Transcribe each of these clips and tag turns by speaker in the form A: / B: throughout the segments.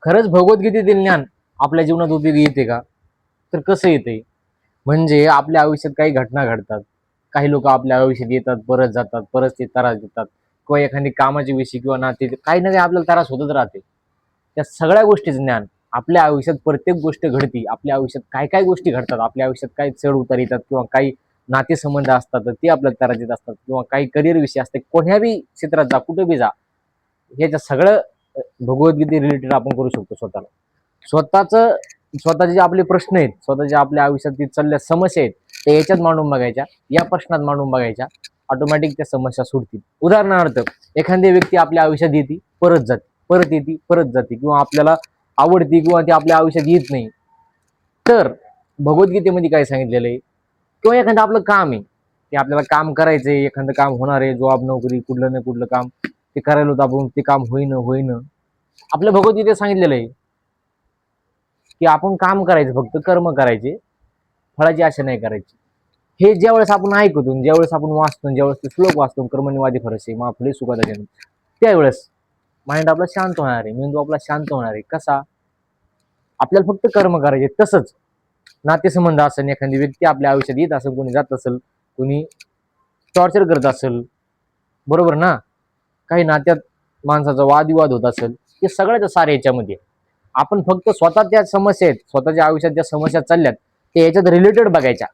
A: खरंच भगवद्गीतेतील ज्ञान आपल्या जीवनात उपयोगी येते का? तर कसं येते? म्हणजे आपल्या आयुष्यात काही घटना घडतात. काही लोक आपल्या आयुष्यात येतात, परत जातात, परत ते त्रास देतात किंवा एखादी कामाच्या विषयी किंवा नाते काही ना काही आपल्याला त्रास होतच राहते. त्या सगळ्या गोष्टीचं ज्ञान आपल्या आयुष्यात प्रत्येक गोष्ट घडती. आपल्या आयुष्यात काय काय गोष्टी घडतात, आपल्या आयुष्यात काय चढ उतार येतात किंवा काही नातेसंबंध असतात तर ते आपल्याला त्रास देत असतात किंवा काही करिअर विषय असते. कोण्याही क्षेत्रात जा, कुठे बी जा, ह्याच्या सगळं भगवद्गीते रिलेटेड आपण करू शकतो स्वतःला. स्वतःच स्वतःचे जे आपले प्रश्न आहेत, स्वतःच्या आपल्या आयुष्यात चालल्या समस्या आहेत, त्या याच्यात मांडून बघायच्या, या प्रश्नात मांडून बघायच्या, ऑटोमॅटिक त्या समस्या सुटतील. उदाहरणार्थ, एखादी व्यक्ती आपल्या आयुष्यात येते, परत जाते, परत येते, परत जाते, किंवा आपल्याला आवडती किंवा ती आपल्या आयुष्यात येत नाही. तर भगवद्गीतेमध्ये काय सांगितलेलं आहे, किंवा एखादं आपलं काम आहे, ते आपल्याला काम करायचंय, एखादं काम होणार आहे, जॉब नोकरी कुठलं ना कुठलं काम ते करायला होतं, आपण ते काम होईन होईन, आपल्या भगवद्गीतेत सांगितलेलं आहे की आपण काम करायचं, फक्त कर्म करायचे, फळाची आशा नाही करायची. हे ज्यावेळेस आपण ऐकतो, ज्यावेळेस आपण वाचतो, ज्यावेळेस ते श्लोक वाचतो, कर्मनिवादी फरसे मा फळे सुखादा जन्म, त्यावेळेस माइंड आपला शांत होणार आहे, मेंदू आपला शांत होणार आहे. कसा? आपल्याला फक्त कर्म करायचे. तसंच नातेसंबंध असेल, एखादी व्यक्ती आपल्या आयुष्यात येत असेल, कोणी जात असेल, कोणी टॉर्चर करत असेल, बरोबर ना, काही नात्यात माणसाचा वादविवाद होत असेल, हे सगळ्याच सारे याच्यामध्ये आपण फक्त स्वतः त्या समस्या आहेत, स्वतःच्या आयुष्यात ज्या समस्या चालल्यात ते याच्यात रिलेटेड बघायच्या,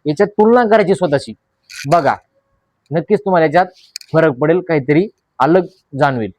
A: याच्यात तुलना करायची स्वतःची. बघा, नक्कीच तुम्हाला याच्यात फरक पडेल, काहीतरी अलग जाणवेल.